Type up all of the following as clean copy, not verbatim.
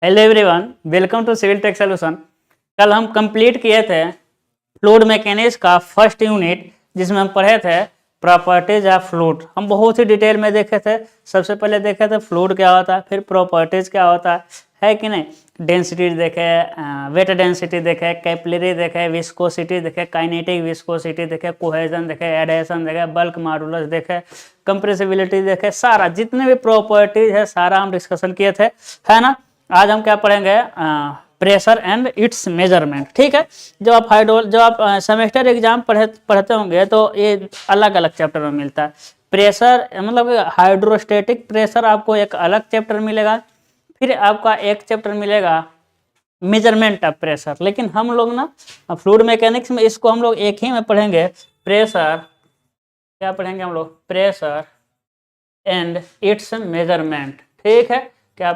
Hello everyone, welcome to civil tech solution. कल हम complete किए थे फ्लूइड मैकेनिक्स का फर्स्ट यूनिट, जिसमें हम पढ़े थे प्रॉपर्टीज ऑफ फ्लूइड। हम बहुत ही डिटेल में देखे थे। सबसे पहले देखे थे फ्लूइड क्या होता है, फिर प्रॉपर्टीज क्या होता है कि नहीं। डेंसिटी देखे, वेट डेंसिटी देखे, कैपिलरी देखे, विस्कोसिटी देखे, काइनेटिक विस्कोसिटी देखे, कोहेजन देखे, एडेशन देखे, बल्क मॉडुलस देखे, कंप्रेसिबिलिटी देखे। सारा जितने भी प्रॉपर्टीज है सारा हम डिस्कशन किए थे, है ना। आज हम क्या पढ़ेंगे, प्रेशर एंड इट्स मेजरमेंट। ठीक है, जब आप सेमेस्टर एग्जाम पढ़ते होंगे तो ये अलग अलग चैप्टर में मिलता है। प्रेशर मतलब हाइड्रोस्टेटिक प्रेशर आपको एक अलग चैप्टर मिलेगा, फिर आपका एक चैप्टर मिलेगा मेजरमेंट ऑफ प्रेशर। लेकिन हम लोग ना फ्लूइड मैकेनिक्स में इसको हम लोग एक ही में पढ़ेंगे। प्रेशर क्या पढ़ेंगे हम लोग, प्रेशर एंड इट्स मेजरमेंट। ठीक है, क्या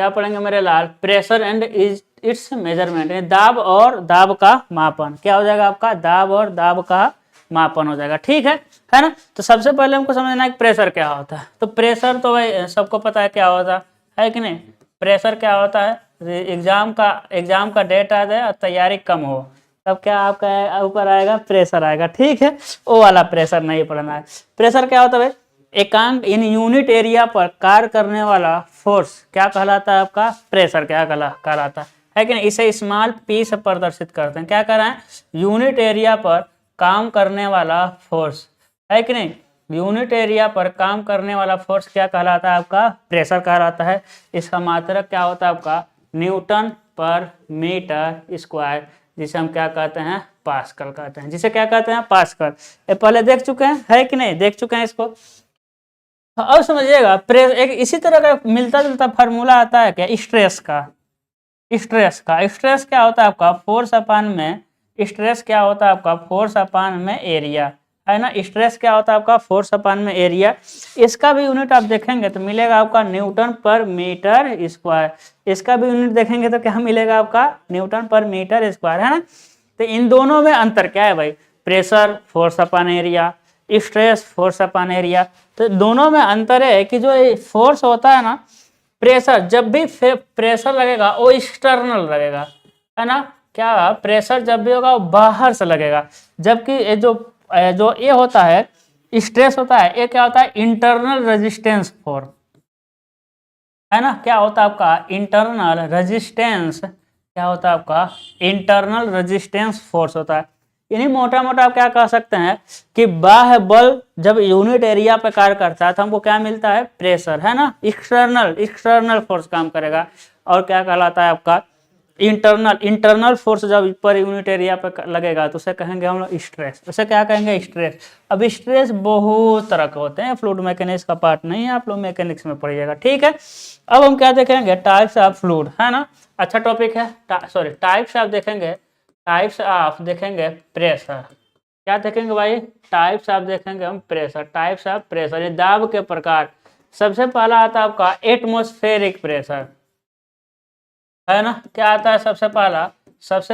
पढ़ेंगे मेरे लाल, प्रेशर एंड इट्स मेजरमेंट। दाब और दाब का मापन। क्या हो जाएगा आपका, दाब और दाब का मापन हो जाएगा। ठीक है ना। तो सबसे पहले हमको समझना है कि प्रेशर क्या होता है। तो प्रेशर तो भाई सबको पता है क्या होता है कि नहीं। प्रेशर क्या होता है, एग्जाम का डेट आ जाए और तैयारी कम हो तब क्या आपका ऊपर आएगा, प्रेशर आएगा। ठीक है, वो वाला प्रेशर नहीं पढ़ना है। प्रेशर क्या होता है भाई, एकांक इन यूनिट एरिया पर कार्य करने वाला फोर्स क्या कहलाता है आपका, प्रेशर क्या कहलाता है कि नहीं। इसे स्मॉल पी से प्रदर्शित करते हैं। क्या कर रहे हैं, यूनिट एरिया पर काम करने वाला फोर्स, है कि नहीं। यूनिट एरिया पर काम करने वाला फोर्स क्या कहलाता है आपका, प्रेशर कहलाता है। इसका मात्रक क्या होता है आपका, न्यूटन पर मीटर स्क्वायर, जिसे हम क्या कहते हैं, पास्कल कहते हैं। जिसे क्या कहते हैं, पास्कल। ये पहले देख चुके हैं, है कि नहीं, देख चुके हैं इसको। अब समझिएगा, एक इसी तरह का मिलता जुलता फार्मूला आता है क्या, स्ट्रेस का। स्ट्रेस क्या होता है आपका, फोर्स अपान में, स्ट्रेस क्या होता है आपका, फोर्स अपान में एरिया, है ना। स्ट्रेस क्या होता है आपका, फोर्स अपान में एरिया। इसका भी यूनिट आप देखेंगे तो मिलेगा आपका न्यूटन पर मीटर स्क्वायर। इसका भी यूनिट देखेंगे तो क्या मिलेगा आपका, न्यूटन पर मीटर स्क्वायर, है ना। तो इन दोनों में अंतर क्या है भाई, प्रेशर फोर्स अपान एरिया, स्ट्रेस फोर्स अपान एरिया। तो दोनों में अंतर है कि जो फोर्स होता है ना, प्रेशर जब भी प्रेशर लगेगा वो एक्सटर्नल लगेगा, है ना। क्या प्रेशर जब भी होगा वो बाहर से लगेगा, जबकि ये जो ये होता है, स्ट्रेस होता है, ये क्या होता है, इंटरनल रेजिस्टेंस फोर्स, है ना। क्या होता है आपका इंटरनल रेजिस्टेंस, क्या होता है आपका इंटरनल रेजिस्टेंस फोर्स होता है। यानी मोटा मोटा आप क्या कह सकते हैं कि बाह्य बल जब यूनिट एरिया पे कार्य करता है तो हमको क्या मिलता है, प्रेशर, है ना। एक्सटर्नल फोर्स काम करेगा। और क्या कहलाता है आपका, इंटरनल फोर्स जब पर यूनिट एरिया पे लगेगा तो उसे कहेंगे हम लोग स्ट्रेस। उसे क्या कहेंगे, स्ट्रेस। अब स्ट्रेस बहुत तरह के होते हैं, फ्लूइड मैकेनिक्स का पार्ट नहीं है, आप लोग मैकेनिक्स में पढ़िएगा। ठीक है, अब हम क्या देखेंगे, टाइप्स ऑफ फ्लूइड, है ना। अच्छा टॉपिक है, सॉरी टाइप्स ऑफ देखेंगे, टाइप्स ऑफ देखेंगे प्रेशर। क्या देखेंगे भाई, टाइप्स ऑफ देखेंगे हम प्रेशर, टाइप्स ऑफ प्रेशर, ये दाब के प्रकार। सबसे पहला आता है आपका एटमॉस्फेरिक प्रेशर, है ना। क्या आता है सबसे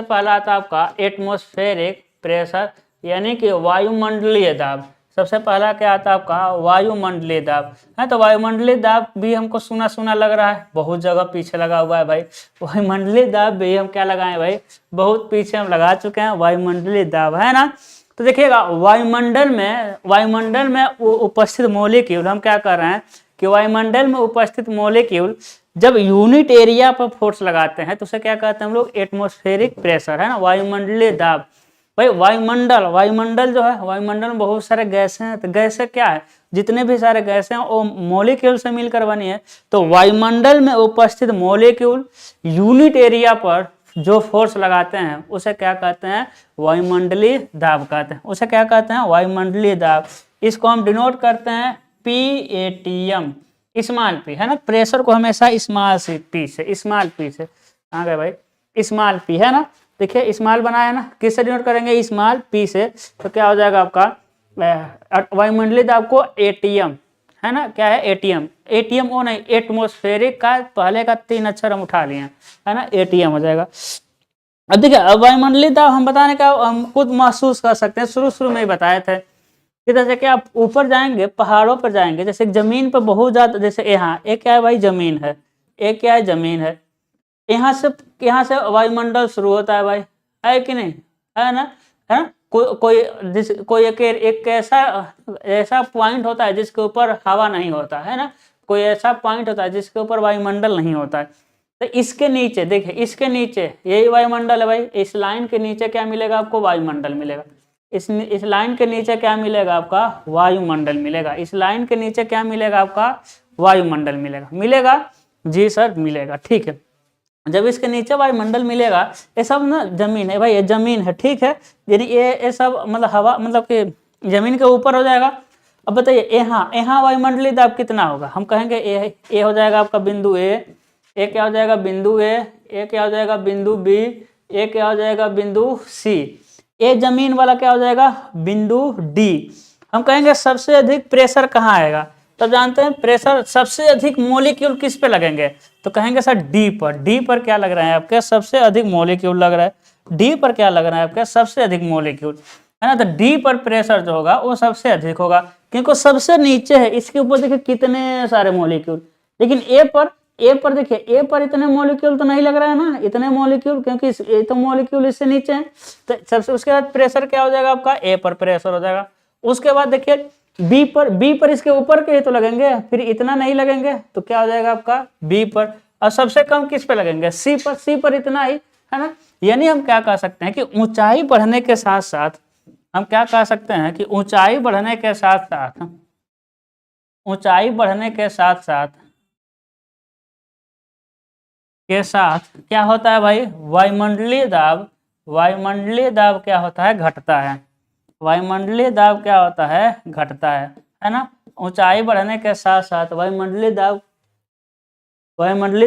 पहला आता है आपका एटमॉस्फेरिक प्रेशर, यानी कि वायुमंडलीय दाब। सबसे पहला क्या आता है आपका, वायुमंडलीय दाब, है। तो वायुमंडलीय दाब भी हमको सुना सुना लग रहा है, बहुत जगह पीछे लगा हुआ है भाई। वायुमंडलीय दाब भी हम क्या लगाए भाई, बहुत पीछे हम लगा चुके हैं वायुमंडलीय दाब, है ना। तो देखिएगा, वायुमंडल में उपस्थित मॉलिक्यूल, हम क्या कर रहे हैं कि वायुमंडल में उपस्थित मॉलिक्यूल जब यूनिट एरिया पर फोर्स लगाते हैं तो उसे क्या कहते हैं हम लोग, एटमॉस्फेरिक प्रेशर, है ना, वायुमंडलीय दाब। भाई वायुमंडल जो है, वायुमंडल में बहुत सारे गैसें हैं। तो गैसें क्या है, जितने भी सारे गैसें हैं वो मॉलिक्यूल से मिलकर बनी है। तो वायुमंडल में उपस्थित मॉलिक्यूल यूनिट एरिया पर जो फोर्स लगाते हैं उसे क्या कहते हैं, वायुमंडलीय दाब कहते हैं। उसे क्या कहते हैं, वायुमंडलीय दाब। इसको हम डिनोट करते हैं PATM, स्मॉल पी, है ना। प्रेशर को हमेशा स्मॉल पी से कहाँ गए भाई, स्मॉल पी, है ना। देखिए स्मॉल बनाया ना, किससे डिनोट करेंगे, स्मॉल पी से। तो क्या हो जाएगा आपका वायुमंडलीय दाब को ATM, है ना। क्या है, ATM वो नहीं, एटमॉस्फेरिक का पहले का 3 अक्षर हम उठा लिए हैं, है ना, ATM हो जाएगा। अब देखिए, अब वायुमंडलीय दाब हम बताने का हम खुद महसूस कर सकते हैं, शुरू में ही बताए थे। किधर से क्या, आप ऊपर जाएंगे, पहाड़ों पर जाएंगे, जैसे जमीन पर बहुत ज्यादा, जैसे यहाँ एक क्या है भाई, जमीन है, एक क्या है, जमीन है। यहाँ से वायुमंडल शुरू होता है भाई, है कि नहीं, है ना, है ना? कोई एक ऐसा ऐसा पॉइंट होता है जिसके ऊपर हवा नहीं होता है ना, कोई ऐसा पॉइंट होता है जिसके ऊपर वायुमंडल नहीं होता है। तो इसके नीचे देखिए, इसके नीचे यही वायुमंडल है भाई, इस लाइन के नीचे क्या मिलेगा आपको, वायुमंडल मिलेगा। इस लाइन के नीचे क्या मिलेगा आपका, वायुमंडल मिलेगा। इस लाइन के नीचे क्या मिलेगा आपका, वायुमंडल मिलेगा। मिलेगा जी सर, मिलेगा, ठीक है। जब इसके नीचे वायुमंडल मिलेगा, ये सब ना जमीन है भाई, ये जमीन है, ठीक है, यानी ये सब मतलब हवा, मतलब कि जमीन के ऊपर हो जाएगा। अब बताइए यहाँ वायुमंडलीय दाब कितना होगा, हम कहेंगे ए हो जाएगा आपका बिंदु ए क्या हो जाएगा, बिंदु ए क्या हो जाएगा, बिंदु बी, ए क्या हो जाएगा, बिंदु सी, ए जमीन वाला क्या हो जाएगा, बिंदु डी। हम कहेंगे सबसे अधिक प्रेशर कहाँ आएगा, तब जानते हैं प्रेशर सबसे अधिक मॉलिक्यूल किस पे लगेंगे, तो कहेंगे सर डी पर। डी पर क्या लग रहा है आपके, सबसे अधिक मॉलिक्यूल लग रहा है। डी पर क्या लग रहा है आपके, सबसे अधिक मॉलिक्यूल, है ना। तो डी पर प्रेशर जो होगा वो सबसे अधिक होगा, क्योंकि सबसे नीचे है, इसके ऊपर देखिए कितने सारे मॉलिक्यूल। लेकिन ए पर देखिए, ए पर इतने मॉलिक्यूल तो नहीं लग रहा है ना, इतने मॉलिक्यूल, क्योंकि ये तो मॉलिक्यूल इससे नीचे है। तो सबसे उसके बाद प्रेशर क्या हो जाएगा आपका, ए पर प्रेशर हो जाएगा। उसके बाद देखिए बी पर इसके ऊपर के तो लगेंगे, फिर इतना नहीं लगेंगे, तो क्या हो जाएगा आपका, बी पर। और सबसे कम किस पे लगेंगे, सी पर इतना ही, है ना। यानी हम क्या कह सकते हैं कि ऊंचाई बढ़ने के साथ साथ, हम क्या कह सकते हैं कि ऊंचाई बढ़ने के साथ साथ, ऊंचाई बढ़ने के साथ साथ क्या होता है भाई, वायुमंडलीय दाब क्या होता है, घटता है। वायुमंडलीय दाब क्या होता है, घटता है ना। ऊंचाई बढ़ने के साथ साथ वायुमंडलीय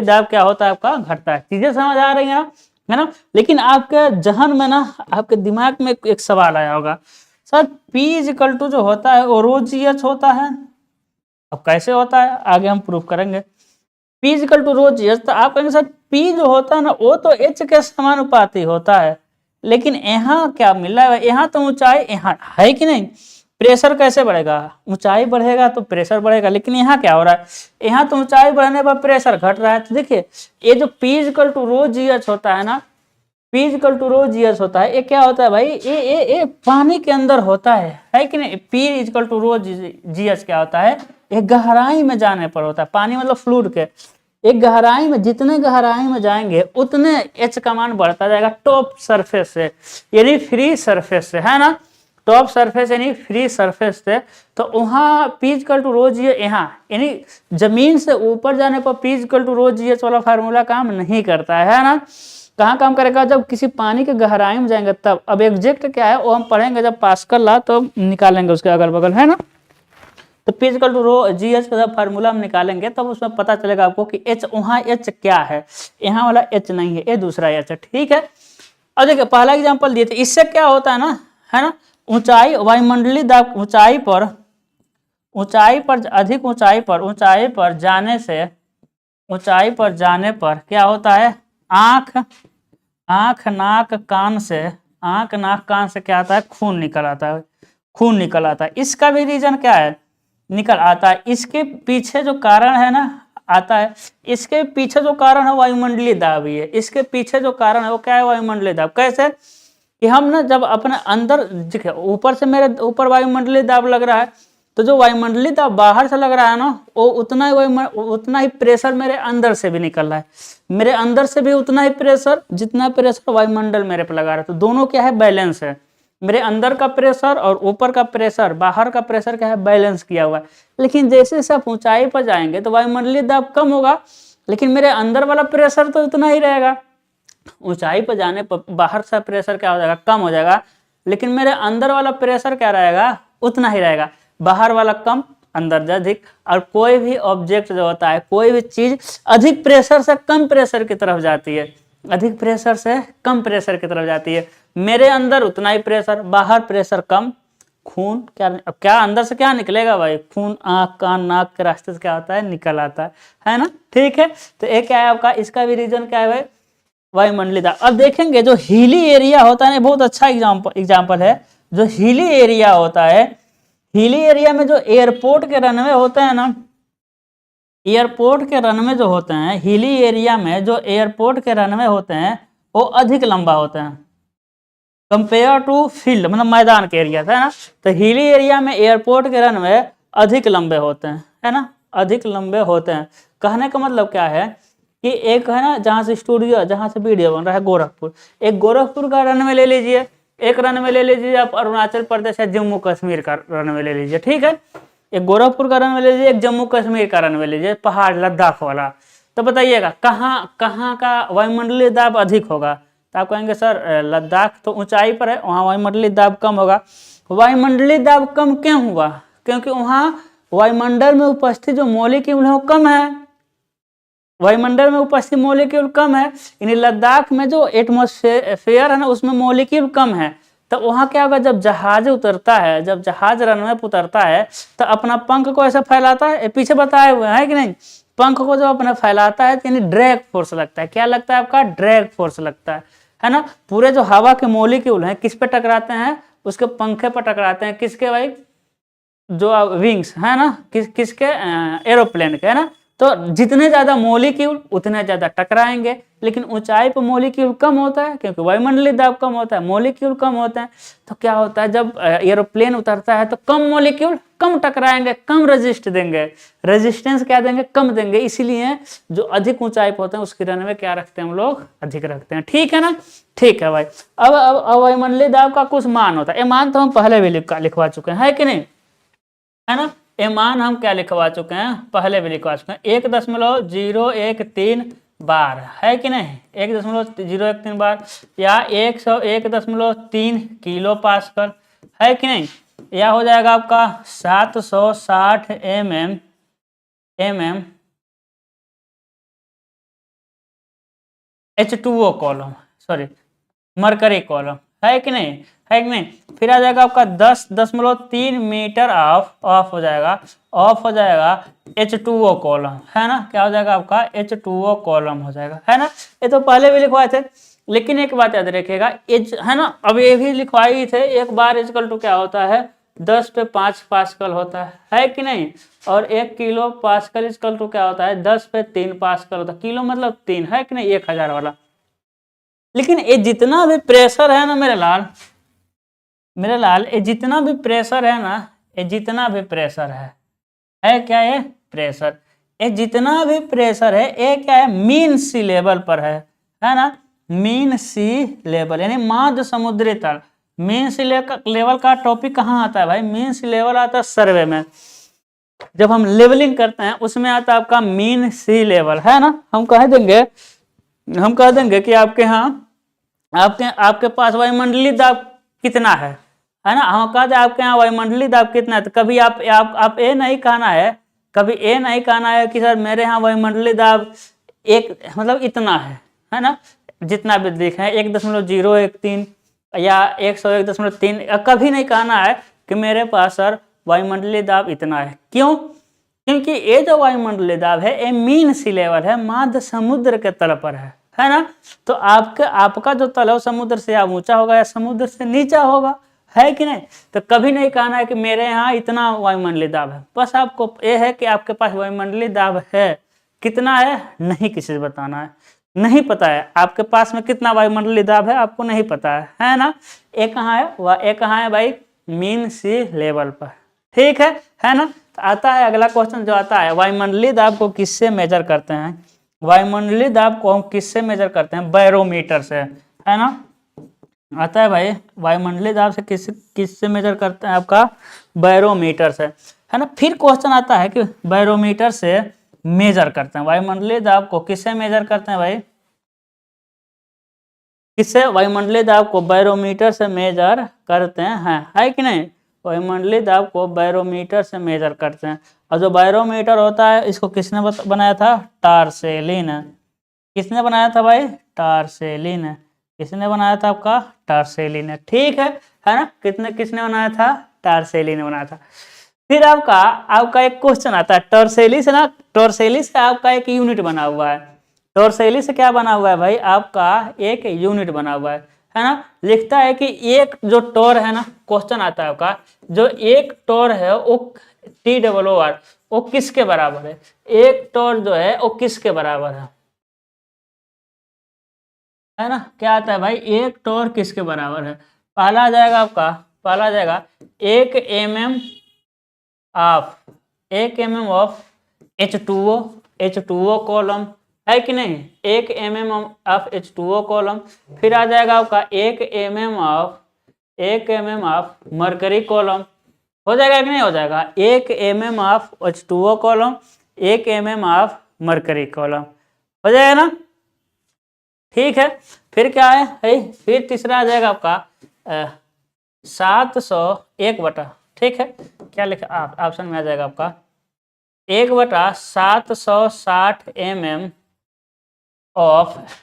दाब क्या होता है आपका, घटता है। चीजें समझ आ रही हैं, है ना। लेकिन आपके जहन में ना, आपके दिमाग में एक सवाल आया होगा, सर P = जो होता है वो रो GH होता है। अब कैसे होता है, आगे हम प्रूफ करेंगे। P = रो GH, तो आप कहेंगे सर P जो होता है ना वो तो H के समानुपाती होता है, लेकिन यहाँ क्या मिल रहा है, यहाँ तो ऊंचाई, यहाँ है कि नहीं, प्रेशर कैसे बढ़ेगा, ऊंचाई बढ़ेगा तो प्रेशर बढ़ेगा। लेकिन यहाँ क्या हो रहा है, यहाँ तो ऊंचाई बढ़ने पर प्रेशर घट रहा है। तो देखिए ये जो P = रो GH होता है ना, P = रो GH होता है, ये क्या होता है भाई, ये पानी के अंदर होता है कि नहीं। P = रो GH क्या होता है, एक गहराई में जाने पर होता है। पानी मतलब फ्लूइड के एक गहराई में, जितने गहराई में जाएंगे उतने H का मान बढ़ता जाएगा टॉप सरफेस से, यानी फ्री सरफेस से, है ना। टॉप सरफेस यानी फ्री सरफेस से, तो वहाँ P = रो GH, यहाँ यानी जमीन से ऊपर जाने पर P = रो GH वाला फार्मूला काम नहीं करता है ना। कहाँ काम करेगा, जब किसी पानी के गहराई में जाएंगे तब। अब एग्जैक्ट क्या है वो हम पढ़ेंगे जब पास्कल लॉ, तो निकालेंगे उसके अगल बगल, है ना। तो P = रो GH का जब फार्मूला हम निकालेंगे तब उसमें पता चलेगा आपको कि H, वहाँ H क्या है, यहाँ वाला H नहीं है, ये दूसरा H है, ठीक है। अब देखिए पहला एग्जांपल दिए थे, इससे क्या होता है ना, है ना, ऊंचाई, वायुमंडलीय दाब ऊंचाई पर अधिक ऊंचाई पर जाने पर क्या होता है, आंख नाक कान से क्या आता है, खून निकल आता है। इसका भी रीजन क्या है, निकल आता है। इसके पीछे जो कारण है ना, आता है, इसके पीछे जो कारण है वायुमंडलीय दाब ही है। इसके पीछे जो कारण है वो क्या है, वायुमंडलीय दाब। कैसे कि हम ना जब अपने अंदर, देखिए ऊपर से मेरे ऊपर वायुमंडलीय दाब लग रहा है, तो जो वायुमंडलीय दाब बाहर से लग रहा है ना, वो उतना ही प्रेशर मेरे अंदर से भी निकल रहा है। मेरे अंदर से भी उतना ही प्रेशर, जितना प्रेशर वायुमंडल मेरे पे लगा रहा है। तो दोनों क्या है, बैलेंस है। मेरे अंदर का प्रेशर और ऊपर का प्रेशर, बाहर का प्रेशर क्या है, बैलेंस किया हुआ है। लेकिन जैसे जैसे आप ऊंचाई पर जाएंगे तो वायुमंडलीय दाब कम होगा, लेकिन मेरे अंदर वाला प्रेशर तो उतना ही रहेगा। ऊंचाई पर जाने पर बाहर से प्रेशर क्या हो जाएगा, कम हो जाएगा, लेकिन मेरे अंदर वाला प्रेशर क्या रहेगा, उतना ही रहेगा। बाहर वाला कम, अंदर अधिक। और कोई भी ऑब्जेक्ट जो होता है, कोई भी चीज अधिक प्रेशर से कम प्रेशर की तरफ जाती है, अधिक प्रेशर से कम प्रेशर की तरफ जाती है। मेरे अंदर उतना ही प्रेशर, बाहर प्रेशर कम। खून क्या अंदर से क्या निकलेगा भाई, खून आंख कान नाक के रास्ते से क्या होता है, निकल आता है ना, ठीक है। तो एक क्या है आपका, इसका भी रीजन क्या है भाई, वायुमंडलीय दाब। अब देखेंगे जो हीली एरिया होता है, बहुत अच्छा एग्जाम्पल है। जो हीली एरिया होता है, हिली एरिया में जो एयरपोर्ट के रनवे होते हैं ना, एयरपोर्ट के रनवे जो होते हैं, हिली एरिया में जो एयरपोर्ट के रनवे होते हैं वो अधिक लंबा होते हैं कंपेयर टू फील्ड, मतलब मैदान के एरिया है ना। तो हिली एरिया में एयरपोर्ट के रनवे अधिक लंबे होते हैं, है ना, अधिक लंबे होते हैं। कहने का मतलब क्या है कि एक है ना जहाँ से स्टूडियो, जहाँ से वीडियो बन रहा है गोरखपुर, एक गोरखपुर का रनवे ले लीजिए, एक रनवे ले लीजिए आप अरुणाचल प्रदेश या जम्मू कश्मीर का रनवे ले लीजिए, ठीक है। एक गोरखपुर का रनवे ले लीजिए, एक जम्मू कश्मीर का रनवे लीजिए, पहाड़ लद्दाख वाला। तो बताइएगा कहाँ का वायुमंडलीय दाब अधिक होगा? तो आप कहेंगे सर लद्दाख तो ऊंचाई पर है, वहाँ वायुमंडलीय दाब कम होगा। वायुमंडलीय दाब कम क्यों हुआ? क्योंकि वहाँ वायुमंडल में उपस्थित जो मॉलिक्यूल है वो कम है, वायुमंडल में उपस्थित मॉलिक्यूल कम है। यानी लद्दाख में जो एटमॉस्फेयर है ना उसमें मॉलिक्यूल कम है। तो वहाँ क्या होगा, जब जहाज उतरता है, जब जहाज रनवे पर उतरता है तो अपना पंख को ऐसा फैलाता है, पीछे बताए हुए है कि नहीं, पंख को जब अपना फैलाता है तो यानी ड्रैग फोर्स लगता है। क्या लगता है आपका? ड्रैग फोर्स लगता है ना। पूरे जो हवा के मॉलिक्यूल हैं किस पे टकराते हैं? उसके पंखे पर टकराते हैं। किसके भाई? जो विंग्स है ना, किसके? एरोप्लेन के, है ना। तो जितने ज्यादा मॉलिक्यूल उतने ज्यादा टकराएंगे, लेकिन ऊंचाई पर मॉलिक्यूल कम होता है क्योंकि वायुमंडलीय दाब कम होता है, मॉलिक्यूल कम होते हैं। तो क्या होता है, जब एरोप्लेन उतरता है तो कम मॉलिक्यूल कम टकराएंगे, कम रेजिस्ट देंगे, रेजिस्टेंस क्या देंगे? कम देंगे। इसीलिए जो अधिक ऊंचाई पर होते हैं उसकी रनवे क्या रखते हैं हम लोग? अधिक रखते हैं, ठीक है ना। ठीक है भाई। अब वायुमंडलीय दाब का कुछ मान होता है, ये मान तो हम पहले भी लिखवा चुके हैं, है कि नहीं, है ना। ये मान हम क्या लिखवा चुके हैं? पहले भी लिखवा चुके हैं। 1.013 बार, है कि नहीं, 1.013 बार, या 101.3 किलो पास्कल, है कि नहीं। या हो जाएगा आपका 760 mm H2O column, sorry mercury column, है कि नहीं, है कि नहीं। फिर आ जाएगा आपका 10.3 मीटर ऑफ हो जाएगा, ऑफ हो जाएगा H2O कॉलम, है ना। क्या हो जाएगा आपका? H2O कॉलम हो जाएगा, है ना। ये तो पहले भी लिखवाए थे, लेकिन एक बात याद रखिएगा, है ना, अब ये भी लिखवाई थे। एक बार इक्वल टू क्या होता है? 10 पे 5 पास्कल होता है कि नहीं। और 1 किलो पास्कल इक्वल टू क्या होता है? 10 पे 3 पास्कल होता है। किलो मतलब 3, है कि नहीं, 1000 वाला। लेकिन ये जितना भी प्रेशर है ना मेरे लाल, ये जितना भी प्रेशर है ना, ये जितना भी प्रेशर है क्या? ये प्रेशर, ये जितना भी प्रेशर है ये क्या है? मीन सी लेवल पर है ना। मीन सी लेवल यानी माध्य समुद्री तल। मीन सी लेवल का टॉपिक कहाँ आता है भाई? मीन सी लेवल आता है सर्वे में, जब हम लेवलिंग करते हैं उसमें आता है आपका मीन सी लेवल, है ना। हम कह देंगे कि आपके यहाँ आपके पास वायुमंडलीय दाब कितना है ना। हम कह दें आपके यहाँ वायुमंडलीय दाब कितना है, तो कभी आप ये नहीं कहना है, कभी ये नहीं कहना है कि सर मेरे यहाँ वायुमंडलीय दाब एक मतलब इतना है ना। जितना भी लिखे हैं 1.013 या 101.3, कभी नहीं कहना है कि मेरे पास सर वायुमंडलीय दाब इतना है। क्यों? क्योंकि ये जो वायुमंडलीय दाब है ये मीन सी लेवल है, माध्य समुद्र के तल पर है ना। तो आपका जो तल है समुद्र से या ऊंचा होगा या समुद्र से नीचा होगा, है कि नहीं। तो कभी नहीं कहना है कि मेरे यहाँ इतना वायुमंडलीय दाब है। बस आपको ये है कि आपके पास वायुमंडलीय दाब है, कितना है नहीं किसी से बताना है, नहीं पता है आपके पास में कितना वायुमंडलीय दाब है, आपको नहीं पता है ना। ये कहाँ है? ये कहाँ है भाई? मीन सी लेवल पर, ठीक है ना। तो आता है अगला क्वेश्चन जो आता है, वायुमंडलीय दाब को किससे मेजर करते हैं? वायुमंडलीय दाब को हम किससे मेजर करते हैं? बैरोमीटर से, है ना। आता है भाई वायुमंडलीय दाब से किससे मेजर करते हैं? आपका बैरोमीटर से, है ना। फिर क्वेश्चन आता है कि बैरोमीटर से मेजर करते हैं, वायुमंडलीय दाब को किससे मेजर करते हैं भाई? किससे? वायुमंडलीय दाब को बैरोमीटर से मेजर करते हैं, है कि नहीं। वायुमंडलीय दाब को बैरोमीटर से मेजर करते हैं। और जो बैरोमीटर होता है इसको किसने बनाया था? टार्सेलिन। किसने बनाया था भाई? टार्सेलिन। किसने बनाया था? आपका टार्सेलिन, ठीक है ना। किसने बनाया था? टार्सेलिन ने बनाया था। फिर आपका एक क्वेश्चन आता है टॉर्सेली से ना, टॉर्सेली से आपका एक यूनिट बना हुआ है। टॉर्सेली से क्या बना हुआ है भाई? आपका एक यूनिट बना हुआ है। है ना, लिखता है कि एक जो टोर है ना, क्वेश्चन आता है आपका, जो एक टोर है वो TOOR वो किसके बराबर है, एक टोर जो है वो किसके बराबर है ना, क्या आता है भाई, एक टोर किसके बराबर है। पहला आ जाएगा आपका, पहला आ जाएगा 1 mm of 1 mm of H2O column, है कि नहीं, 1 mm ऑफ H2O कॉलम। फिर आ जाएगा आपका 1 mm ऑफ मरकरी कॉलम, हो जाएगा कि नहीं हो जाएगा, 1 mm of H2O column, 1 mm of mercury column, हो जाएगा ना, ठीक है। फिर क्या है फिर तीसरा आ जाएगा आपका 701 बटा, ठीक है, क्या लिखा आप ऑप्शन में आ जाएगा आपका 1/760 mm ऑफ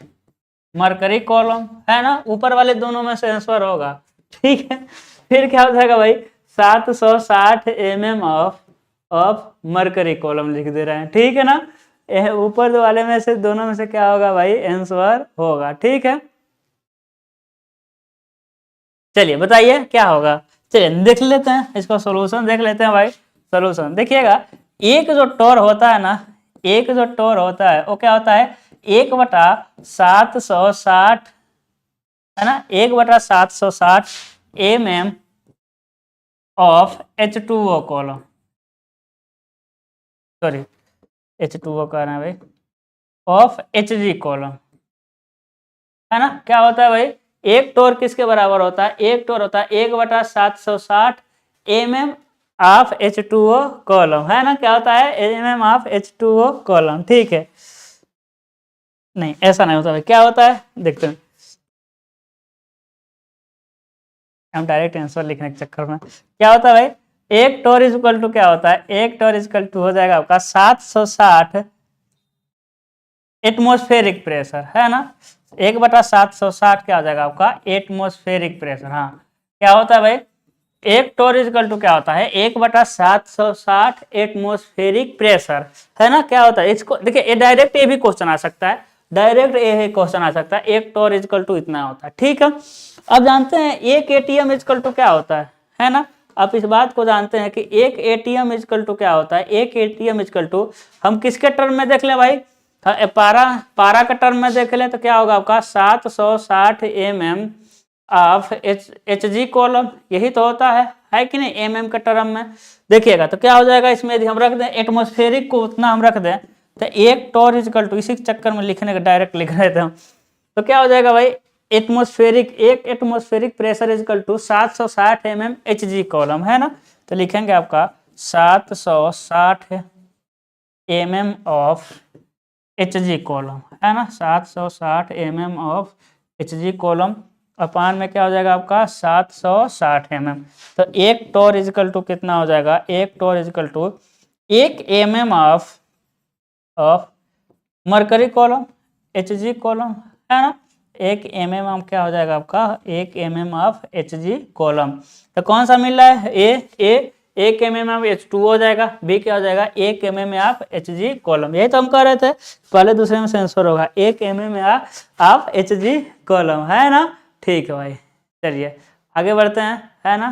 मरकरी कॉलम, है ना, ऊपर वाले दोनों में से आंसर होगा, ठीक है। फिर क्या हो जाएगा भाई 760 mm ऑफ मरकरी कॉलम लिख दे रहे हैं, ठीक है ना, ऊपर वाले में से दोनों में से क्या होगा भाई, आंसर होगा, ठीक है। चलिए बताइए क्या होगा, चलिए देख लेते हैं इसका सॉल्यूशन, देख लेते हैं भाई सॉल्यूशन। देखिएगा एक जो टोर होता है ना, एक जो टोर होता है वो क्या होता है 1/760, है ना, 1/760 mm of H2O column, sorry H2O कह रहे हैं भाई, ऑफ Hg कॉलम, है ना, क्या होता है भाई, एक टोर किसके बराबर होता है, एक टोर होता है 1/760 mm ऑफ H2O कॉलम, है ना, क्या होता है mm ऑफ H2O कॉलम, ठीक है। नहीं ऐसा नहीं होता भाई, क्या होता है देखते हैं, हम डायरेक्ट आंसर लिखने के चक्कर में क्या होता है भाई, एक टोर इज इक्वल टू क्या होता है, एक टोर इज इक्वल टू हो जाएगा आपका 760 एटमॉस्फेरिक प्रेशर, है ना, 1/760 क्या हो जाएगा आपका एटमॉस्फेरिक प्रेशर। हाँ क्या होता है भाई, एक टोर इज इक्वल टू क्या होता है 1/760 एटमॉस्फेरिक प्रेशर, है ना, क्या होता है, इसको देखिए ये डायरेक्ट ये भी क्वेश्चन आ सकता है, डायरेक्ट ये क्वेश्चन आ सकता है, एक टोर इज इक्वल टू इतना होता है, ठीक है। अब जानते हैं एक ATM इज इक्वल टू क्या होता है ना, आप इस बात को जानते हैं कि एक ATM इज इक्वल टू क्या होता है, एक ATM इज इक्वल टू हम किसके टर्म में देख ले भाई, पारा का टर्म में देख ले तो क्या होगा आपका 760 mm ऑफ Hg कॉलम, यही तो होता है कि नहीं, mm का टर्म में देखिएगा तो क्या हो जाएगा, इसमें यदि हम रख दें एटमॉस्फेरिक को उतना हम रख दें तो एक टोर इज इक्वल टू, इसी चक्कर में लिखने का डायरेक्ट लिख रहे थे हम, तो क्या हो जाएगा भाई एटमॉस्फेरिक, एक atmospheric pressure is equal to 760 mm Hg column, है ना, तो लिखेंगे आपका 760 mm ऑफ Hg कॉलम, है ना, 760 mm ऑफ Hg कॉलम अपान में क्या हो जाएगा आपका 760 mm, तो एक टोर इज इक्वल टू कितना हो जाएगा, एक torr is equal to 1 mm of mercury column Hg column, है ना, 1 mm क्या हो जाएगा आपका 1 mm ऑफ Hg कॉलम, तो कौन सा मिल रहा है ए 1 mm ऑफ H2 हो जाएगा, बी क्या हो जाएगा 1 mm ऑफ Hg कॉलम, यही तो हम कह रहे थे, पहले दूसरे में आंसर होगा 1 mm ऑफ Hg कॉलम, है ना, ठीक है भाई। चलिए आगे बढ़ते हैं, है ना,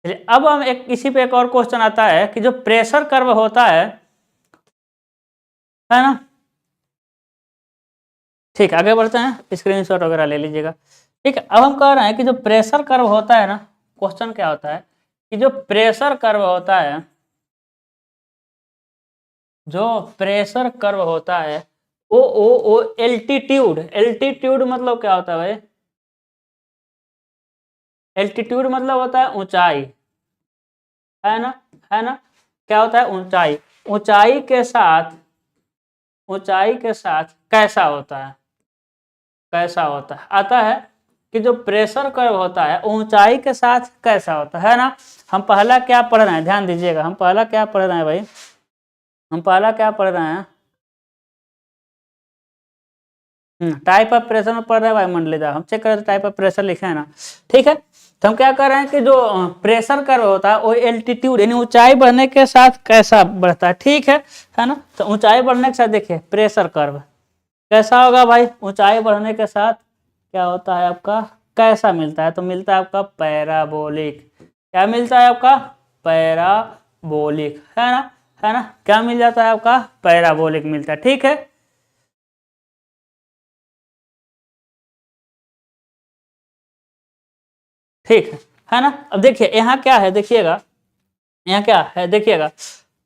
चलिए अब हम इसी पे एक और क्वेश्चन आता है कि जो प्रेशर कर्व होता है ना, ठीक आगे बढ़ते हैं, स्क्रीनशॉट वगैरह ले लीजिएगा, ठीक है। अब हम कह रहे हैं कि जो प्रेशर कर्व होता है ना, क्वेश्चन क्या होता है कि जो प्रेशर कर्व होता है, जो प्रेशर कर्व होता है वो एल्टीट्यूड मतलब क्या होता है भाई, एल्टीट्यूड मतलब होता है ऊंचाई, है ना, क्या होता है ऊंचाई, ऊंचाई के साथ कैसा होता है, आता है कि जो प्रेशर कर्व होता है ऊंचाई के साथ कैसा होता है ना। हम पहला क्या पढ़ रहे हैं, ध्यान दीजिएगा, हम पहला क्या पढ़ रहे हैं भाई, हम पहला क्या पढ़ रहे हैं, टाइप ऑफ प्रेशर में पढ़ रहे हैं भाई मंडलीदार, हम चेक करें टाइप ऑफ प्रेशर लिखे हैं ना, ठीक है। तो हम क्या कर रहे हैं कि जो प्रेशर कर्व होता है वो एल्टीट्यूड यानी ऊंचाई बढ़ने के साथ कैसा बढ़ता है, ठीक है ना, तो ऊंचाई बढ़ने के साथ देखिए प्रेशर कर्व कैसा होगा भाई, ऊंचाई बढ़ने के साथ क्या होता है आपका कैसा मिलता है? तो मिलता है आपका पैराबोलिक। क्या मिलता है आपका? पैराबोलिक, है ना, है ना। क्या मिल जाता है आपका? पैराबोलिक मिलता है। ठीक है, ठीक है ना। अब देखिए यहाँ क्या है, देखिएगा यहाँ क्या है, देखिएगा।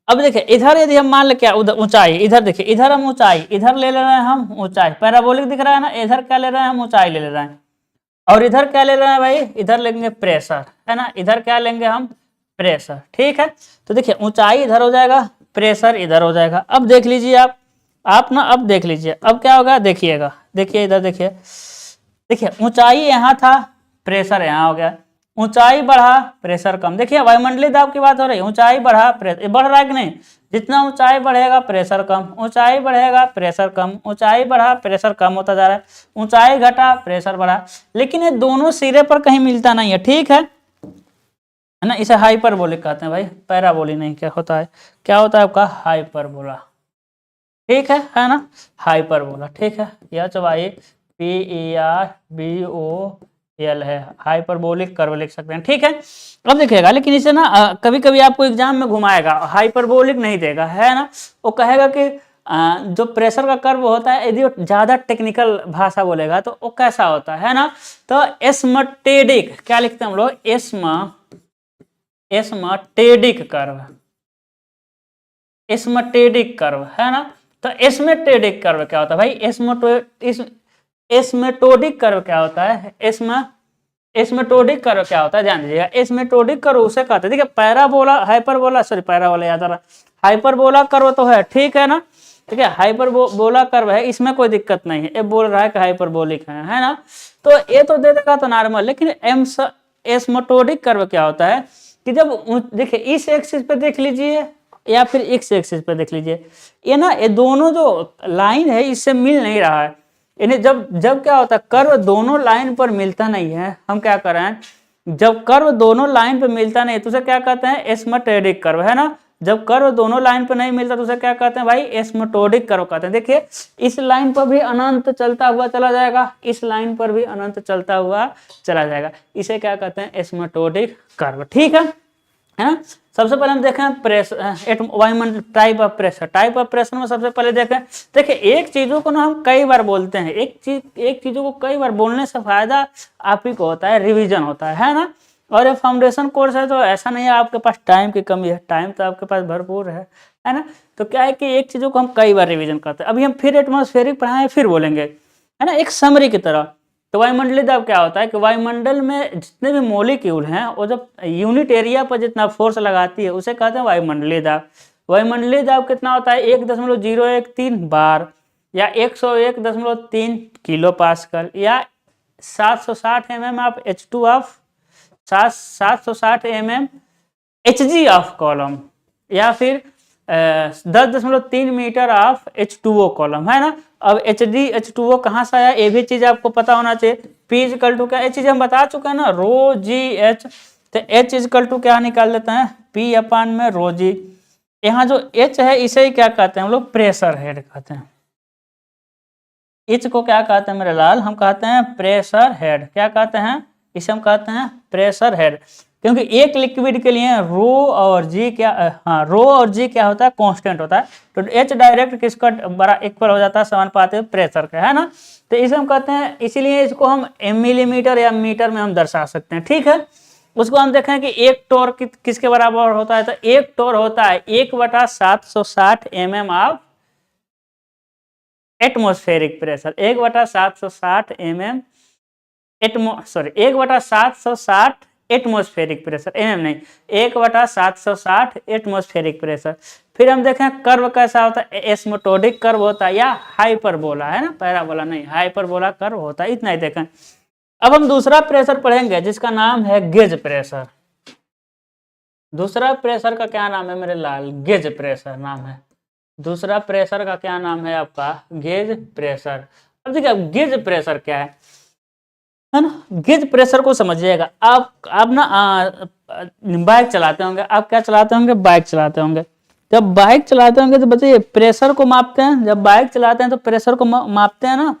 अब देखिए इधर यदि हम मान ले क्या, उधर ऊंचाई, इधर देखिए, इधर हम ऊंचाई, इधर ले रहे हैं हम ऊंचाई, पैराबोलिक दिख रहा है ना, इधर क्या ले रहे हैं हम? ऊंचाई ले रहे हैं। और इधर क्या ले रहे हैं भाई? इधर लेंगे प्रेशर, है ना, इधर क्या लेंगे हम? प्रेशर। ठीक है, तो देखिए ऊंचाई इधर हो जाएगा, प्रेशर इधर हो जाएगा। अब देख लीजिए आप ना, अब देख लीजिए अब क्या होगा, देखिएगा, देखिए इधर देखिए, देखिए ऊंचाई यहाँ था, प्रेशर यहाँ हो गया, ऊंचाई बढ़ा प्रेशर कम। देखिए वायुमंडलीय दाब की बात हो रही है, ऊंचाई बढ़ा प्रेशर बढ़ रहा है कि नहीं? जितना ऊंचाई बढ़ेगा प्रेशर कम, ऊंचाई बढ़ेगा प्रेशर कम, ऊंचाई बढ़ा प्रेशर कम होता जा रहा है, ऊंचाई घटा प्रेशर बढ़ा। लेकिन ये दोनों सिरे पर कहीं मिलता नहीं है। ठीक है ना, इसे हाइपरबोलिक कहते हैं भाई, पैराबोलिक नहीं। क्या होता है? क्या होता है आपका? हाइपरबोला। ठीक है ना, हाइपरबोला। ठीक है, HYPERBOL है, हाइपरबोलिक कर्व लिख सकते हैं। ठीक है, अब देखिएगा, लेकिन इसे ना कभी कभी आपको एग्जाम में घुमाएगा, हाइपरबोलिक नहीं देगा, है ना। वो कहेगा कि जो प्रेशर का कर्व होता है, यदि वो ज्यादा टेक्निकल भाषा बोलेगा तो वो कैसा होता है ना, तो एस्मटेडिक, क्या लिखते हैं हम लोग? एस्मटेडिक कर्व, एस्मटेडिक कर्व, है ना। तो एस्मेटेडिक कर्व क्या होता है भाई? एस्मेटोडिक कर्व क्या होता है? एस्मेटोडिक कर्व क्या होता है? ध्यान दीजिएगा, एस्मेटोडिक कर्व उसे कहते हैं, देखिए पैराबोला, हाइपरबोला, सॉरी पैराबोला याद आ रहा, हाइपरबोला कर्व तो है, ठीक है ना। ठीक है, हाइपरबोला कर्व है, इसमें कोई दिक्कत नहीं है, ये बोल रहा है कि हाइपरबोलिक है ना। तो ये तो दे देगा तो नॉर्मल, लेकिन एस्मेटोडिक कर्व क्या होता है कि जब देखिए इस एक्सिस पे देख लीजिए या फिर एक्स एक्सिस पे देख लीजिए, ये ना, ये दोनों जो लाइन है इससे मिल नहीं रहा है। इन्हें जब जब क्या होता है, कर्व दोनों लाइन पर मिलता नहीं है, हम क्या कर रहे हैं, जब कर्व दोनों लाइन पर मिलता नहीं तो उसे क्या कहते हैं? एस्मटेडिक कर्व, है ना। जब कर्व दोनों लाइन पर नहीं मिलता तो उसे क्या कहते हैं भाई? एस्मटोडिक कर्व कहते हैं। देखिए इस लाइन पर भी अनंत चलता हुआ चला जाएगा, इस लाइन पर भी अनंत चलता हुआ चला जाएगा, इसे क्या कहते हैं? एस्मटोडिक कर्व। ठीक है ना। सबसे पहले हम देखें प्रेशर, वायुमंडल, type of pressure. Type of pressure में सबसे पहले देखें, देखिए एक चीजों को ना हम कई बार बोलते हैं, एक चीजों को कई बार बोलने से फायदा आप ही को होता है, रिवीजन होता है ना। और ये फाउंडेशन कोर्स है तो ऐसा नहीं है आपके पास टाइम की कमी है, टाइम तो आपके पास भरपूर है ना। तो क्या है कि एक चीजों को हम कई बार रिवीजन करते हैं। अभी हम फिर एटमॉस्फेरिक पढ़ाएं, फिर बोलेंगे, है ना, एक समरी की तरह। तो वायुमंडलीय दाब क्या होता है कि वायुमंडल में जितने भी मॉलिक्यूल हैं वो जब यूनिट एरिया पर जितना फोर्स लगाती है उसे कहते हैं वायुमंडलीय दाब। वायुमंडलीय दाब कितना होता है? 1.013 बार, या 101.3 किलो पास्कल, या 760 mm of H2 of 760 mm Hg of column, या फिर 10.3 मीटर ऑफ H2O कॉलम, है ना। अब H2O कहाँ से आया, ये भी चीज आपको पता होना चाहिए। P इक्वल टू क्या, ये चीज हम बता चुके हैं ना, रो जी एच। तो H इक्वल टू क्या निकाल लेते हैं? P अपान में रो जी। यहाँ जो H है इसे ही क्या कहते हैं हम लोग? प्रेशर हेड कहते हैं। H को क्या कहते हैं मेरे लाल? हम कहते हैं प्रेशर हेड। क्या कहते हैं? इसे हम कहते हैं प्रेशर हेड, क्योंकि एक लिक्विड के लिए रो और जी क्या, हाँ, रो और जी क्या होता है? कांस्टेंट होता है। तो एच डायरेक्ट किसका बड़ा इक्वल हो जाता है? समानुपाती प्रेशर का, है ना। तो इसे हम कहते हैं, इसीलिए इसको हम मिलीमीटर या मीटर में हम दर्शा सकते हैं। ठीक है, उसको हम देखें कि एक टोर किसके बराबर होता है? तो एक टोर होता है 1/760 mm of atmospheric pressure. 1/760 mm 1/760 atmospheric pressure, MM नहीं, 1/760 एटमोस्फेरिक प्रेशर। फिर हम देखें कर्व कैसा होता है? एस्मोटोडिक कर्व होता है या हाइपरबोला, है ना, पैराबोला नहीं, हाइपरबोला कर्व होता है। इतना ही देखें। अब हम दूसरा प्रेशर पढ़ेंगे जिसका नाम है गेज प्रेशर। दूसरा प्रेशर का क्या नाम है मेरे लाल? गेज प्रेशर नाम है। दूसरा प्रेशर का क्या नाम है आपका? Gauge pressure. अब देखिए गेज प्रेशर क्या है ना। गेज प्रेशर को समझिएगा। आप ना बाइक चलाते होंगे, आप क्या चलाते होंगे? बाइक चलाते होंगे। जब बाइक चलाते होंगे तो बताइए प्रेशर को मापते हैं, जब बाइक चलाते हैं तो प्रेशर को मापते हैं ना।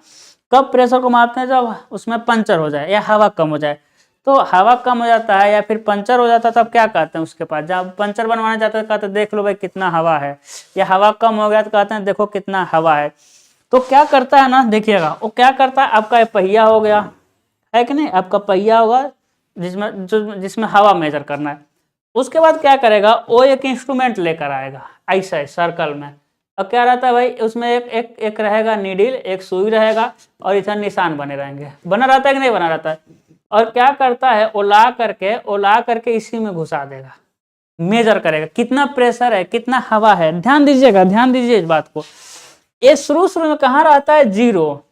कब प्रेशर को मापते हैं? जब उसमें पंचर हो जाए या हवा कम हो जाए। तो हवा कम हो जाता है या फिर पंचर हो जाता है तब क्या कहते हैं उसके पास? जब पंचर बनवाने जाते हैं कहते हैं देख लो भाई कितना हवा है, या हवा कम हो गया तो कहते हैं देखो कितना हवा है। तो क्या करता है ना, देखिएगा वो क्या करता है, आपका ये पहिया हो गया है कि नहीं, आपका पहिया होगा जिसमें हवा मेजर करना है। उसके बाद क्या करेगा, वो एक इंस्ट्रूमेंट लेकर आएगा ऐसा सर्कल में, और क्या रहता है भाई उसमें एक रहेगा नीडल, एक सुई रहेगा और इधर निशान बने रहेंगे। बना रहता है कि नहीं बना रहता है? और क्या करता है, ओला करके इसी में घुसा देगा, मेजर करेगा कितना प्रेशर है, कितना हवा है। ध्यान दीजिएगा, ध्यान दीजिए इस बात को। ये शुरू में कहाँ रहता है? 0,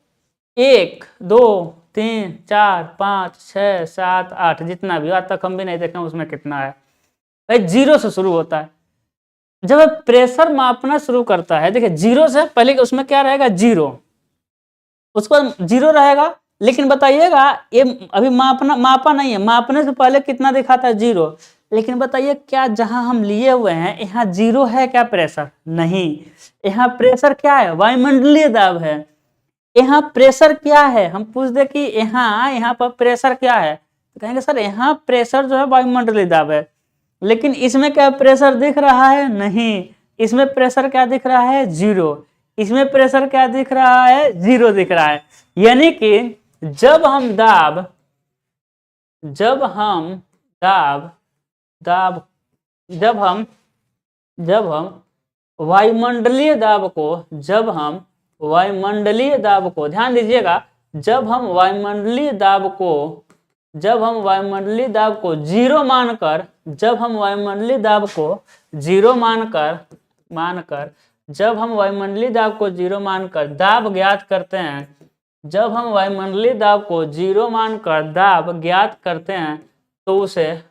1, 2, 3, 4, 5, 6, 7, 8, जितना भी आज तक हम भी नहीं देखे उसमें कितना है भाई, 0 से शुरू होता है। जब प्रेशर मापना शुरू करता है, देखिए 0 से पहले उसमें क्या रहेगा? 0, उसके बाद 0 रहेगा। लेकिन बताइएगा ये अभी मापा नहीं है, मापने से पहले कितना दिखाता है? 0। लेकिन बताइए क्या जहां हम लिए हुए हैं यहाँ 0 है क्या प्रेशर? नहीं, यहाँ प्रेशर क्या है? वायुमंडलीय दाब है। यहाँ प्रेशर क्या है? हम पूछ दे कि यहाँ पर प्रेशर क्या है, तो कहेंगे सर यहाँ प्रेशर जो है वायुमंडलीय दाब है। लेकिन इसमें क्या प्रेशर दिख रहा है? नहीं, इसमें प्रेशर क्या दिख रहा है? 0। इसमें प्रेशर क्या दिख रहा है? 0 दिख रहा है। यानी कि जब हम वायुमंडलीय दाब को ध्यान दीजिएगा, जब हम वायुमंडलीय दाब को 0 मानकर, जब हम वायुमंडलीय दाब को 0 मानकर दाब ज्ञात करते हैं, जब हम वायुमंडलीय दाब को 0 मानकर दाब ज्ञात करते हैं तो उसे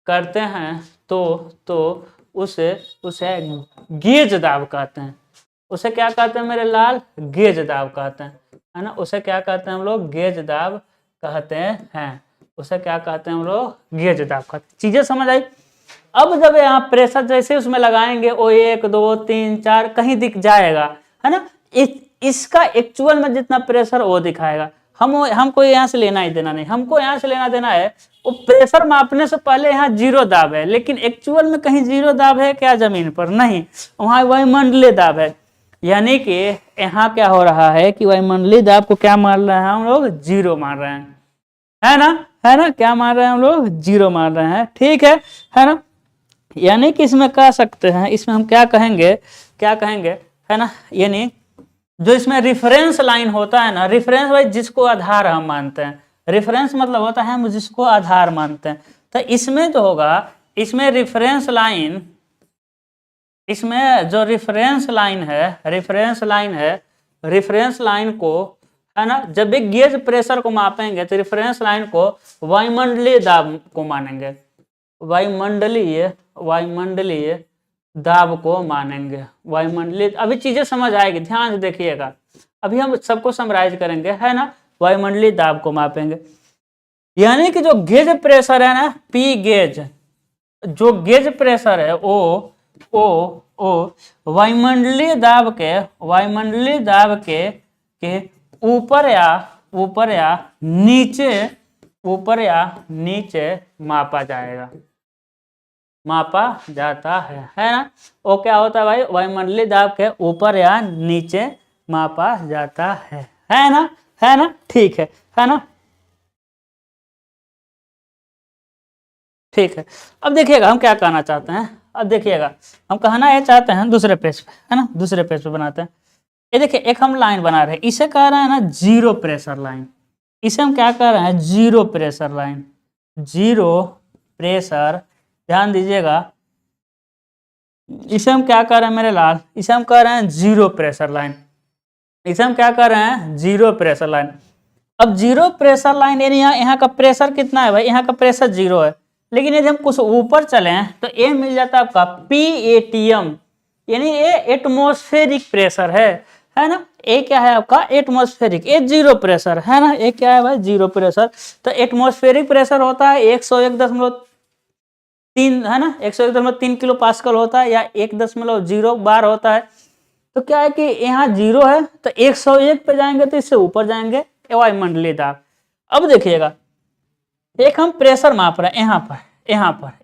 करते हैं तो उसे गेज दाब कहते हैं। उसे क्या कहते हैं मेरे लाल? गेज दाब कहते हैं, है ना। उसे क्या कहते हैं हम लोग? गेज दाब कहते हैं। उसे क्या कहते हैं हम लोग? गेज दाब कहते हैं। चीजें समझ आई? अब जब यहाँ प्रेशर जैसे उसमें लगाएंगे वो 1, 2, 3, 4 कहीं दिख जाएगा, है ना। इसका एक्चुअल में जितना प्रेशर वो दिखाएगा। हमको यहाँ से लेना ही देना नहीं, हमको यहाँ से लेना देना है वो प्रेशर मापने से पहले यहाँ 0 दाब है, लेकिन एक्चुअल में कहीं 0 दाब है क्या जमीन पर? नहीं, वहाँ वायुमंडलीय दाब है। यानी कि यहाँ क्या हो रहा है कि वायुमंडलीय दाब को क्या मान रहे हैं हम लोग? 0 मान रहे हैं, है ना। क्या मान रहे हैं हम लोग? 0 मान रहे हैं, ठीक है ना। यानी कि इसमें कह सकते हैं, इसमें हम क्या कहेंगे, है ना। यानी जो इसमें रिफरेंस लाइन होता है ना, रिफरेंस भाई जिसको आधार हम मानते हैं, रिफरेंस मतलब होता है हम जिसको आधार मानते हैं। तो इसमें जो होगा, इसमें रिफरेंस लाइन, इसमें जो रिफरेंस लाइन है, रिफरेंस लाइन को, है ना, जब भी गेज प्रेशर को मापेंगे तो रिफरेंस लाइन को वायुमंडलीय दाब को मानेंगे, वायुमंडलीय दाब को मानेंगे, वायुमंडलीय। अभी चीजें समझ आएगी, ध्यान से देखिएगा। अभी हम सबको समराइज करेंगे, है ना। वायुमंडलीय दाब को मापेंगे, यानी कि जो गेज प्रेशर है ना, पी गेज, जो गेज प्रेशर है वो वायुमंडलीय दाब के ऊपर या नीचे मापा जाता है ना। वो क्या होता है भाई? वायुमंडलीय दाब के ऊपर या नीचे मापा जाता है ना, ठीक है ना, ठीक है। अब देखिएगा हम क्या कहना चाहते हैं, अब देखिएगा हम कहना ये चाहते हैं दूसरे पेज पे, है ना, दूसरे पेज पे बनाते हैं। ये देखिए एक हम लाइन बना रहे हैं, इसे कह रहे हैं ना 0 प्रेशर लाइन। इसे हम क्या कह रहे हैं? 0 प्रेशर लाइन, 0 प्रेशर। ध्यान दीजिएगा, इसे हम क्या कह रहे हैं मेरे लाल? इसे हम कह रहे हैं 0 प्रेशर लाइन। इसे हम क्या कह रहे हैं? 0 प्रेशर लाइन। अब 0 प्रेशर लाइन यानी यहाँ का प्रेशर कितना है भाई? यहाँ का प्रेशर 0 है, लेकिन यदि हम कुछ ऊपर चले तो ये मिल जाता है आपका PATM, यानी ये एटमॉस्फेरिक प्रेशर है ना। ये क्या है आपका? एटमॉस्फेरिक, ये 0 प्रेशर है ना। ये क्या है भाई? 0 प्रेशर। तो एटमॉस्फेरिक प्रेशर होता है 101.3, है ना, 101.3 किलो पास्कल होता है, या 1.0 बार होता है। तो क्या है कि यहाँ 0 है तो 101 पे जाएंगे तो इससे ऊपर जाएंगे वायुमंडलीय दाब। अब देखिएगा, एक हम प्रेशर माप रहे हैं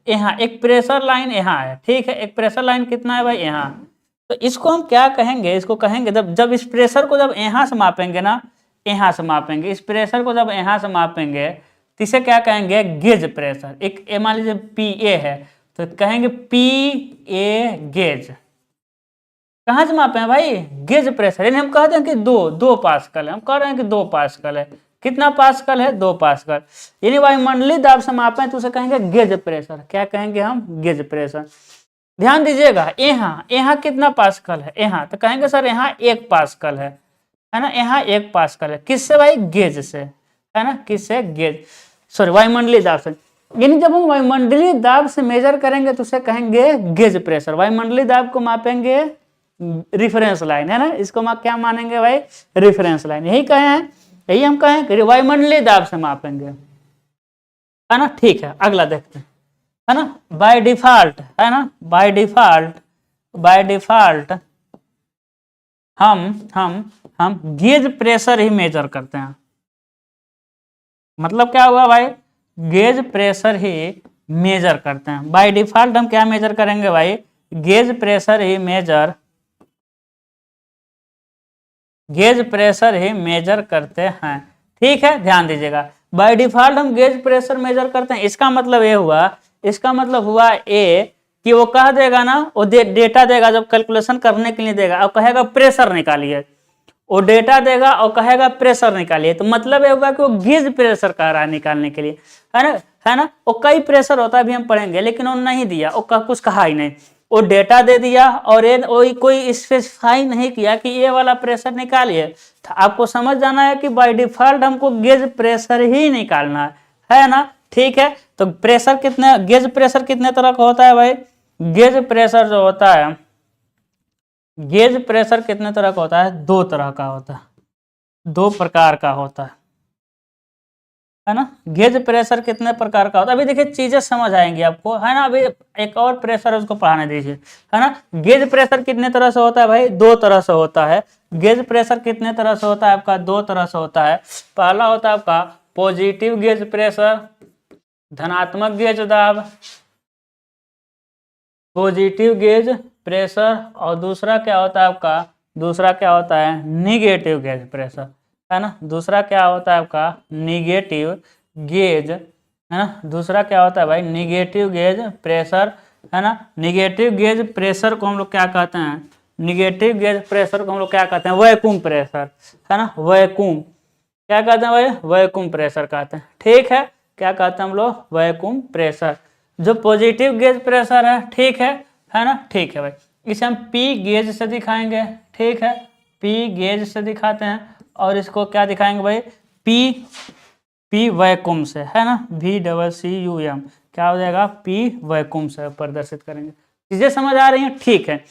यहाँ एक प्रेशर लाइन यहाँ है, ठीक है। एक प्रेशर लाइन कितना है भाई, यहाँ। तो इसको हम क्या कहेंगे, इसको कहेंगे जब इस प्रेशर को जब यहाँ से मापेंगे ना, यहाँ से मापेंगे इस प्रेशर को, जब यहाँ से मापेंगे तो इसे क्या कहेंगे, गेज प्रेशर। एक मान लीजिए PA है तो कहेंगे PA गेज। कहाँ से मापे हैं भाई, गेज प्रेशर। यानी हम कहते हैं कि 2 पास्कल है, हम कह रहे हैं कि 2 पास्कल है। कितना पास्कल है, 2 पास्कल। यानी वायुमंडलीय दाब से मापे हैं तो उसे कहेंगे गेज प्रेशर। क्या कहेंगे हम, गेज प्रेशर। ध्यान दीजिएगा, यहाँ कितना पास्कल है, यहाँ तो कहेंगे सर यहाँ 1 पास्कल है ना, यहाँ 1 पास्कल है। किससे भाई, गेज से, है ना, किससे, गेज, सॉरी वायुमंडलीय दाब से। यानी जब हम वायुमंडलीय दाब से मेजर करेंगे तो उसे कहेंगे गेज प्रेशर। वायुमंडलीय दाब को मापेंगे रिफरेंस लाइन, है ना, इसको हम क्या मानेंगे भाई, रिफरेंस लाइन। यही कहे हैं, यही हम कहें कि वायुमंडलीय दाब से मापेंगे, है ना। ठीक है, अगला देखते हैं, है ना। बाय डिफॉल्ट, है ना, बाय डिफॉल्ट हम गेज प्रेशर ही मेजर करते हैं। मतलब क्या हुआ भाई, गेज प्रेशर ही मेजर करते हैं। बाय डिफॉल्ट हम क्या मेजर करेंगे भाई, गेज प्रेशर ही मेजर करते हैं। ठीक है, ध्यान दीजिएगा, बाय डिफॉल्ट हम गेज प्रेशर मेजर करते हैं। इसका मतलब ये हुआ, ए कि वो कह देगा ना, वो डेटा देगा, जब कैलकुलेशन करने के लिए देगा और कहेगा प्रेशर निकालिए, वो डेटा देगा और कहेगा प्रेशर निकालिए। तो मतलब ये होगा कि वो गेज प्रेशर कह रहा है निकालने के लिए, है ना। वो कई प्रेशर होता है, अभी हम पढ़ेंगे, लेकिन वो नहीं दिया, वो कुछ कहा ही नहीं, वो डेटा दे दिया और ये कोई स्पेसिफाई नहीं किया कि ये वाला प्रेशर निकालिए। तो आपको समझ जाना है कि बाय डिफॉल्ट हमको गेज प्रेशर ही निकालना है ना। ठीक है, तो प्रेशर गेज प्रेशर कितने तरह का होता है भाई, गेज प्रेशर जो होता है, गेज प्रेशर कितने तरह का होता है, 2 तरह का होता है, 2 प्रकार का होता है ना। गेज प्रेशर कितने प्रकार का होता है, अभी देखिए चीजें समझ आएंगी आपको, है ना। अभी एक और प्रेशर है उसको पढ़ाने दीजिए, है ना। गेज प्रेशर कितने तरह से होता है भाई, 2 तरह से होता है। गेज प्रेशर कितने तरह से होता है आपका, 2 तरह से होता है। पहला होता है आपका पॉजिटिव गेज प्रेशर, धनात्मक गेज दाब, पॉजिटिव गेज प्रेशर। और दूसरा क्या होता है आपका, दूसरा क्या होता है, निगेटिव गेज प्रेशर, है ना। दूसरा क्या होता है आपका, निगेटिव गेज, है ना। दूसरा क्या होता है भाई, निगेटिव गेज प्रेशर, है ना। निगेटिव गेज प्रेशर को हम लोग क्या कहते हैं, निगेटिव गेज प्रेशर को हम लोग क्या कहते हैं, वैक्यूम प्रेशर, है ना। वैक्यूम क्या कहते हैं भाई, वैक्यूम प्रेशर कहते हैं। ठीक है, क्या कहते हैं हम लोग, वैक्यूम प्रेशर। जो पॉजिटिव गेज प्रेशर है, ठीक है ना। ठीक है भाई, इसे हम P गेज से दिखाएंगे, ठीक है, P गेज से दिखाते हैं। और इसको क्या दिखाएंगे भाई, P वैक्यूम से, है ना, VCCUM क्या हो जाएगा, P वैक्यूम से प्रदर्शित करेंगे। चीजें समझ आ रही हैं, ठीक है।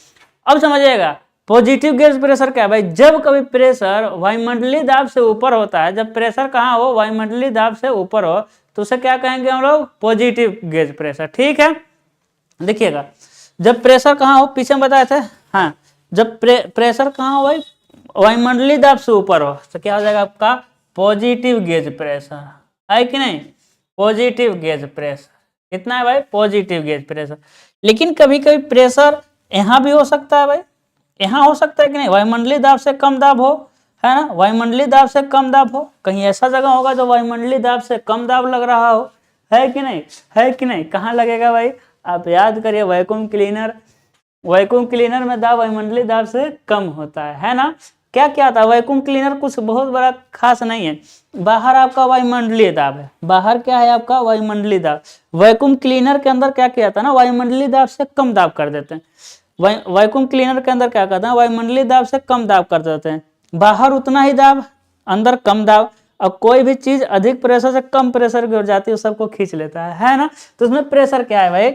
अब समझिएगा पॉजिटिव गेज प्रेशर क्या है भाई, जब कभी प्रेशर वायुमंडलीय दाब से ऊपर होता है, जब प्रेशर कहाँ हो, वायुमंडलीय दाब से ऊपर हो, तो उसे क्या कहेंगे हम लोग, पॉजिटिव गेज प्रेशर। ठीक है, देखिएगा जब प्रेशर कहाँ हो, पीछे हम बताए थे, हाँ, जब प्रेशर कहाँ हो भाई, वायुमंडलीय दाब से ऊपर हो, तो क्या हो जाएगा आपका पॉजिटिव गेज प्रेशर, है कि नहीं, पॉजिटिव गेज प्रेशर। कितना है भाई, पॉजिटिव गेज प्रेशर। लेकिन कभी कभी प्रेशर यहाँ भी हो सकता है भाई, यहाँ हो सकता है कि नहीं, वायुमंडलीय दाब से कम दाब हो, है ना, वायुमंडलीय दाब से कम दाब हो। कहीं ऐसा जगह होगा जो वायुमंडलीय दाब से कम दाब लग रहा हो, है कि नहीं, है कि नहीं। कहाँ लगेगा भाई, आप याद करिए, वैक्यूम क्लीनर में दाब वायुमंडलीय दाब से कम होता है ना। क्या क्या था, वैक्यूम क्लीनर कुछ बहुत बड़ा खास नहीं है, बाहर आपका वायुमंडलीय दाब है, बाहर क्या है आपका वायुमंडलीय दाब। वैक्यूम क्लीनर के अंदर क्या किया था ना, वायुमंडलीय दाब से कम दाब कर देते हैं। वैक्यूम क्लीनर के अंदर क्या करते हैं, वायुमंडलीय दाब से कम दाब कर देते हैं, बाहर उतना ही दाब, अंदर कम दाब। अब कोई भी चीज अधिक प्रेशर से कम प्रेशर की हो जाती है, उस सबको खींच लेता है ना। तो उसमें प्रेशर क्या है भाई,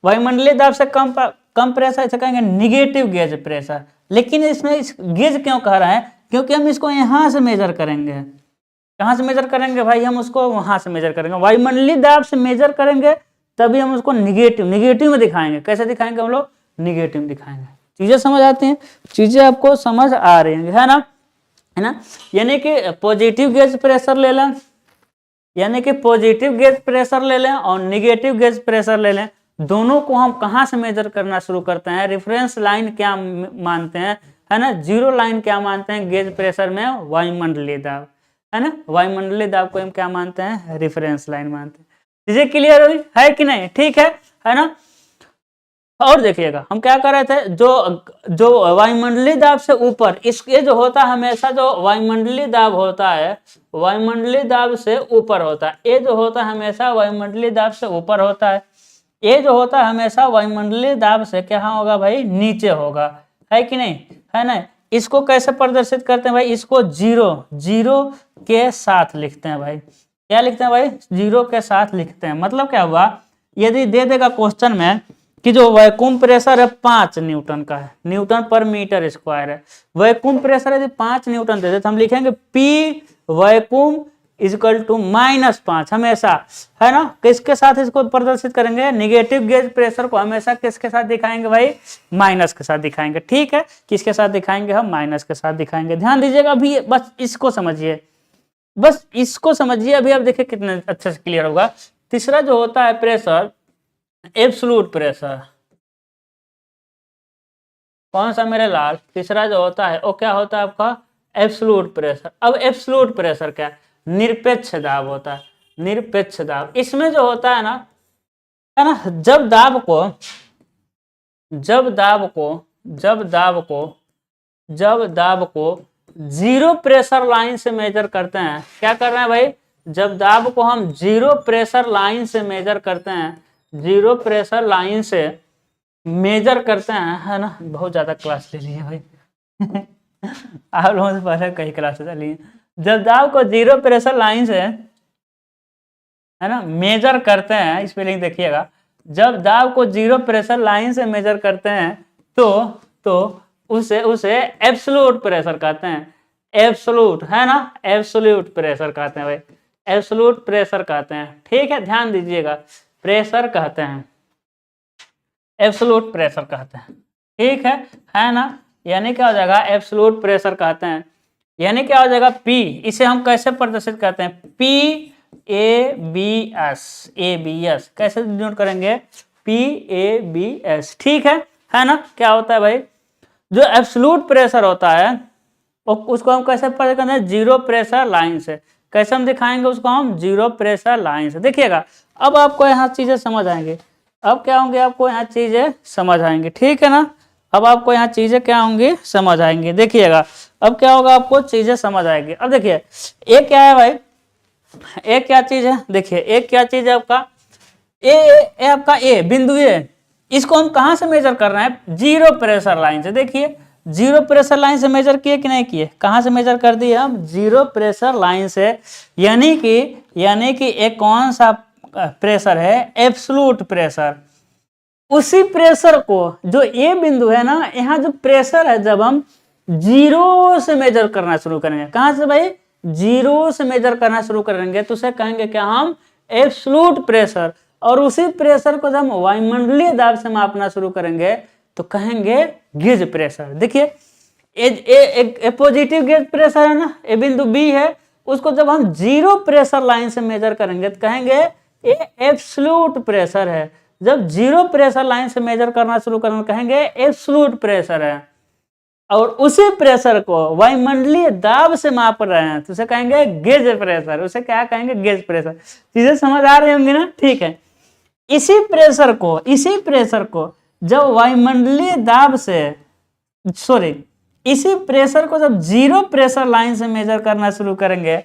वायुमंडलीय दाब से कम प्रेशर, इसे कहेंगे निगेटिव गेज प्रेशर। लेकिन इसमें इस गेज क्यों कह रहा है, क्योंकि हम इसको यहाँ से मेजर करेंगे। कहाँ से मेजर करेंगे भाई, हम उसको वहां से मेजर करेंगे, वायुमंडलीय दाब से मेजर करेंगे, तभी हम उसको निगेटिव में दिखाएंगे। कैसे दिखाएंगे हम लोग, निगेटिव दिखाएंगे। चीजें समझ आती हैं, चीजें आपको समझ आ रही हैं, है ना। यानी कि पॉजिटिव गेज प्रेशर ले लें, यानी कि पॉजिटिव गेज प्रेशर ले लें और निगेटिव गेज प्रेशर ले लें, दोनों को हम कहाँ से मेजर करना शुरू करते हैं, रेफरेंस लाइन क्या मानते हैं, है ना, जीरो लाइन क्या मानते हैं गेज प्रेशर में, वायुमंडलीय दाब, है ना, वायुमंडलीय दाब को हम क्या मानते हैं, रेफरेंस लाइन मानते हैं। चीजें क्लियर हुई है कि नहीं, ठीक है ना। और देखिएगा हम क्या कर रहे थे, जो वायुमंडलीय दाब से ऊपर, इसके जो होता है हमेशा, जो वायुमंडलीय दाब होता है वायुमंडलीय दाब से ऊपर होता है, ये जो होता है हमेशा वायुमंडलीय दाब से ऊपर होता है, ये जो होता है हमेशा वायुमंडलीय दाब से क्या होगा भाई, नीचे होगा, है कि नहीं, है ना। इसको कैसे प्रदर्शित करते हैं भाई, इसको जीरो के साथ लिखते हैं भाई, क्या लिखते हैं भाई, जीरो के साथ लिखते हैं। मतलब क्या हुआ, यदि दे देगा क्वेश्चन में कि जो वैक्यूम प्रेशर है 5 न्यूटन का है, न्यूटन पर मीटर स्क्वायर है, वैक्यूम प्रेशर यदि 5 न्यूटन दे दे तो हम लिखेंगे P वैक्यूम इक्वल टू -5 हमेशा, है ना। किसके साथ इसको प्रदर्शित करेंगे, निगेटिव गेज प्रेशर को हमेशा किसके साथ दिखाएंगे भाई, माइनस के साथ दिखाएंगे, ठीक है। किसके साथ दिखाएंगे हम, माइनस के साथ दिखाएंगे। ध्यान दीजिएगा अभी, बस इसको समझिए, बस इसको समझिए, अभी आप देखिए कितने अच्छे से क्लियर होगा। तीसरा जो होता है प्रेशर, एब्सोल्यूट प्रेशर, कौन सा मेरे लाल, तीसरा जो होता है वो क्या होता है आपका, एब्सोल्यूट प्रेशर। अब एब्सोल्यूट प्रेशर क्या है, निरपेक्ष दाब होता है, निरपेक्ष दाब। इसमें जो होता है ना, है ना, जब दाब को जीरो प्रेशर लाइन से मेजर करते हैं, क्या कर रहे हैं भाई, जब दाब को हम जीरो प्रेशर लाइन से मेजर करते हैं, जीरो प्रेशर लाइन से मेजर करते हैं, है ना। बहुत ज्यादा क्लास ले लिए भाई आप लोगों से पहले कई क्लासेस लिए। जब दाब को जीरो प्रेशर लाइन से, है ना, मेजर करते हैं, स्पेलिंग देखिएगा, जब दाब को जीरो प्रेशर लाइन से मेजर करते हैं तो उसे एब्सोल्यूट प्रेशर कहते हैं, एब्सोल्यूट, है ना, एब्सोल्यूट प्रेशर कहते हैं भाई, एब्सोल्यूट प्रेशर कहते हैं, ठीक है। ध्यान दीजिएगा, प्रेशर कहते हैं, एब्सोल्यूट प्रेशर कहते हैं, ठीक है ना। यानी क्या हो जाएगा, एब्सोल्यूट प्रेशर कहते हैं, यानी क्या हो जाएगा, P, इसे हम कैसे प्रदर्शित करते हैं, PABS, कैसे डिनोट करेंगे, PABS, ठीक है ना। क्या होता है भाई, जो एब्सोल्यूट प्रेशर होता है उसको हम कैसे प्रदर्शित करते हैं, जीरो प्रेशर लाइन से। कैसे हम दिखाएंगे उसको, हम जीरो प्रेशर लाइन से। देखिएगा अब आपको यहाँ चीजें समझ आएंगे, अब क्या होंगे, आपको यहाँ चीजें समझ आएंगे, ठीक है ना। अब आपको यहाँ चीजें क्या होंगी, समझ आएंगे। देखिएगा अब क्या होगा, आपको चीजें समझ आएंगी। अब देखिए एक क्या है भाई, एक क्या चीज है, देखिए एक क्या चीज है आपका, ए आपका ए बिंदु ए, इसको हम कहाँ से मेजर कर रहे हैं, जीरो प्रेशर लाइन से। देखिए जीरो प्रेशर लाइन से मेजर किए कि नहीं किए, कहाँ से मेजर कर दिए हम, जीरो प्रेशर लाइन से। यानी कि एक कौन सा प्रेशर है, एब्सोल्यूट प्रेशर। उसी प्रेशर को, जो ए बिंदु है ना, यहाँ जो प्रेशर है, जब हम जीरो से मेजर करना शुरू करेंगे, कहाँ से भाई, जीरो से मेजर करना शुरू करेंगे तो उसे कहेंगे क्या हम, एब्सोल्यूट प्रेशर। और उसी प्रेशर को जब हम वायुमंडलीय दाब से मापना शुरू करेंगे तो कहेंगे गेज प्रेशर। देखिए एक पॉजिटिव गेज प्रेशर है ना, ए बिंदु बी है, उसको जब हम जीरो प्रेशर लाइन से मेजर करेंगे तो कहेंगे ये एब्सोल्यूट प्रेशर है। जब जीरो प्रेशर लाइन से मेजर करना शुरू करेंगे कहेंगे एब्सोल्यूट प्रेशर है। और उसी प्रेशर को वायुमंडलीय दाब से माप रहे हैं तो उसे कहेंगे गेज प्रेशर। उसे क्या कहेंगे, गेज प्रेशर। चीजें समझ आ रही होंगी ना, ठीक है। इसी प्रेशर को जब वायुमंडलीय दाब से, इसी प्रेशर को जब जीरो प्रेशर लाइन से मेजर करना शुरू करेंगे,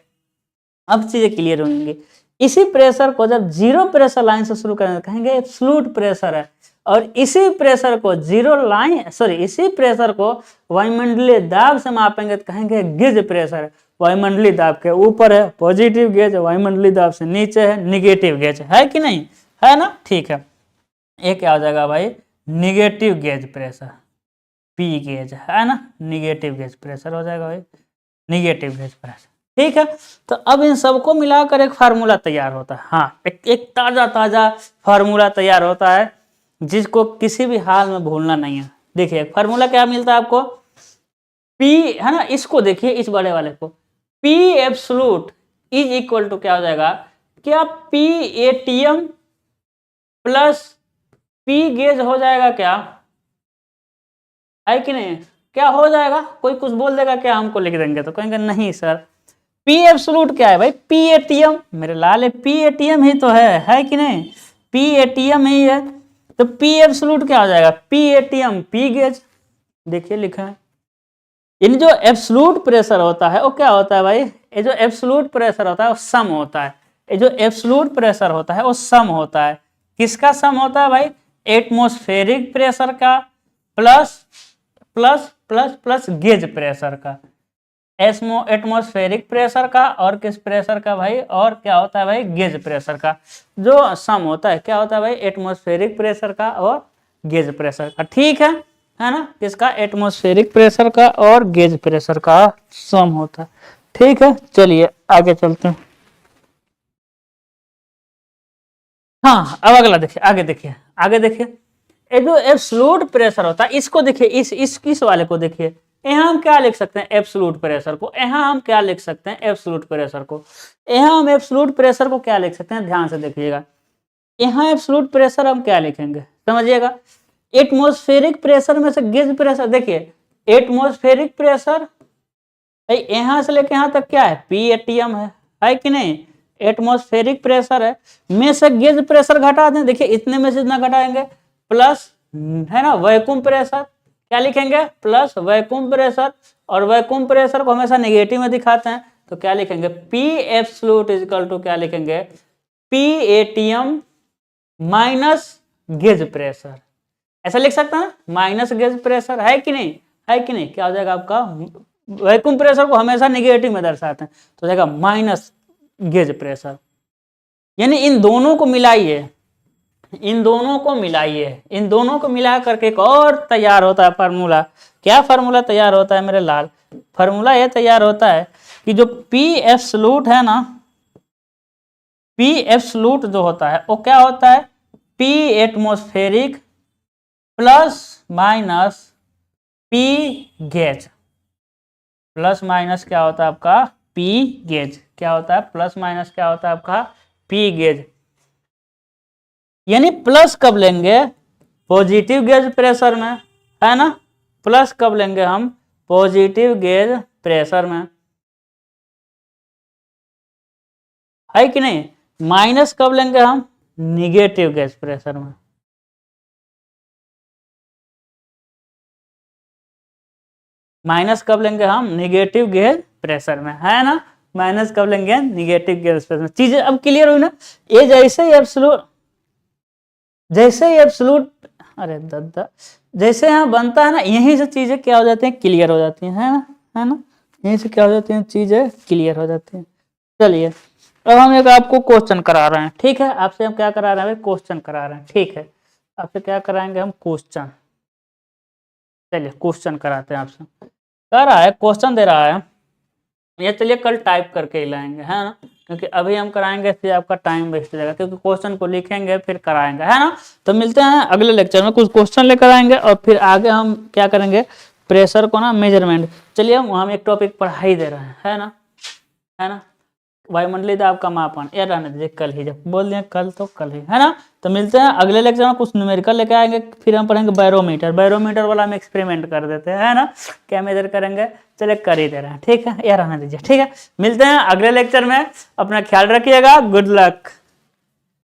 अब चीजें क्लियर होंगी। इसी प्रेशर को जब जीरो प्रेशर लाइन से शुरू करेंगे कहेंगे एब्सोल्यूट प्रेशर है। और इसी प्रेशर को इसी प्रेशर को वायुमंडलीय दाब से मापेंगे तो कहेंगे गेज प्रेशर। वायुमंडलीय दाब के ऊपर है पॉजिटिव गेज, वायुमंडलीय दाब से नीचे है निगेटिव गेज, है कि नहीं, है ना, ठीक है। ये क्या हो जाएगा भाई, negative gauge pressure, P gauge, है ना, निगेटिव गेज प्रेशर हो जाएगा भाई, निगेटिव गेज प्रेशर, ठीक है। तो अब इन सबको मिलाकर एक फार्मूला तैयार होता है। हाँ, एक ताजा फार्मूला तैयार होता है जिसको किसी भी हाल में भूलना नहीं है। देखिए फार्मूला क्या मिलता है आपको, पी है ना, इसको देखिए इस बड़े वाले को, P absolute is equal to क्या हो जाएगा, क्या P ATM plus P gauge हो जाएगा क्या, है कि नहीं, क्या हो जाएगा, कोई कुछ बोल देगा क्या, हमको लिख देंगे तो कहेंगे नहीं सर, पी एब्सोल्यूट क्या है भाई, पी एटीएम, मेरे लाल पी एटीएम ही तो है कि नहीं, पी एटीएम ही है, तो पी एब्सोल्यूट क्या हो जाएगा, पी एटीएम पी गेज, देखिए लिखा है। इन जो एब्सोल्यूट प्रेशर होता है वो क्या होता है भाई, ये जो एब्सोल्यूट प्रेशर होता है वो सम होता है, ये जो एब्सोल्यूट प्रेशर होता है वो सम होता है, किसका सम होता है भाई, एटमॉस्फेरिक प्रेशर का plus plus plus plus gauge pressure का, एटमॉस्फेरिक प्रेशर का और किस प्रेशर का भाई, और क्या होता है भाई, गेज प्रेशर का, जो सम होता है क्या होता है भाई, एटमॉस्फेरिक प्रेशर का और गेज प्रेशर का, ठीक है ना, किसका, एटमॉस्फेरिक प्रेशर का और गेज प्रेशर का सम होता है, ठीक है। चलिए आगे चलते हैं। हाँ अब अगला देखिए, आगे देखिए ये जो एब्सोल्यूट प्रेशर होता है इसको देखिए, इस वाले को देखिए, यहाँ हम क्या लिख सकते हैं एब्सोल्यूट प्रेशर को, यहाँ हम क्या लिख सकते हैं एब्सोल्यूट प्रेशर को, यहाँ हम एब्सोल्यूट प्रेशर को क्या लिख सकते हैं, ध्यान से देखिएगा, यहाँ एब्सोल्यूट प्रेशर हम क्या लिखेंगे समझिएगा, एटमॉस्फेरिक प्रेशर में से गेज प्रेशर, देखिए एटमॉस्फेरिक प्रेशर यहाँ से लेके यहाँ तक क्या है, पी एटीएम है कि नहीं, एटमॉस्फेरिक प्रेशर है, में से गेज प्रेशर घटा दें, देखिए इतने में से इतना घटाएंगे, प्लस है ना वैक्यूम प्रेशर, क्या लिखेंगे प्लस वैक्यूम प्रेशर, और वैक्यूम प्रेशर को हमेशा नेगेटिव में दिखाते हैं, तो क्या लिखेंगे P absolute is equal to क्या लिखेंगे, P ATM minus gauge pressure, ऐसा लिख सकते हैं माइनस गेज प्रेशर, है कि नहीं, क्या हो जाएगा आपका, वैक्यूम प्रेशर को हमेशा नेगेटिव में दर्शाते हैं, तो जाएगा माइनस गेज प्रेशर, यानी इन दोनों को मिलाइए, इन दोनों को मिला करके एक और तैयार होता है फार्मूला, क्या फार्मूला तैयार होता है मेरे लाल, फार्मूला ये तैयार होता है कि जो पी एब्सोल्यूट है ना, पी एब्सोल्यूट जो होता है वो क्या होता है, P atmospheric plus minus P gauge, plus minus क्या होता है आपका पी गेज, क्या होता है प्लस माइनस क्या होता है आपका पी गेज, यानी प्लस कब लेंगे पॉजिटिव गेज प्रेशर में, है ना, प्लस कब लेंगे हम पॉजिटिव गेज प्रेशर में, है कि नहीं, माइनस कब लेंगे हम निगेटिव गेज प्रेशर में, माइनस कब लेंगे हम निगेटिव गेज प्रेशर में, है ना, माइनस कब लेंगे निगेटिव गेज प्रेशर में, चीजें अब क्लियर हुई ना, ये जैसे ही एब्सोल्यूट अरे दादा जैसे यहाँ बनता है ना, यहीं से चीजें क्या हो जाती हैं क्लियर हो जाती हैं, है ना, यहीं से क्या हो जाती हैं चीजें क्लियर हो जाती हैं। चलिए अब हम एक आपको क्वेश्चन करा रहे हैं, ठीक है, आपसे हम क्या करा रहे हैं, क्वेश्चन करा रहे हैं, ठीक है, आपसे क्या कराएंगे हम क्वेश्चन, चलिए क्वेश्चन कराते हैं आपसे, कर रहा है क्वेश्चन दे रहा है, ये चलिए कल टाइप करके ही लाएंगे, है ना, क्योंकि अभी हम कराएंगे फिर आपका टाइम वेस्ट हो जाएगा, क्योंकि क्वेश्चन को लिखेंगे फिर कराएंगे, है ना, तो मिलते हैं अगले लेक्चर में, कुछ क्वेश्चन लेकर आएंगे और फिर आगे हम क्या करेंगे प्रेशर को ना मेजरमेंट, चलिए हम एक टॉपिक पढ़ाई दे रहे हैं, है ना, वायुमंडलीय दाब का मापन, ये रहने दीजिए कल ही, जब बोल दिए कल तो कल ही, है ना, तो मिलते हैं अगले लेक्चर में, कुछ न्यूमेरिकल लेके आएंगे, फिर हम पढ़ेंगे बैरोमीटर वाला हम एक्सपेरिमेंट कर देते हैं, है ना, क्या मेजर करेंगे, चलिए कर ही दे रहे हैं, ठीक है, ये रहने दीजिए, ठीक है, मिलते हैं अगले लेक्चर में, अपना ख्याल रखिएगा, गुड लक।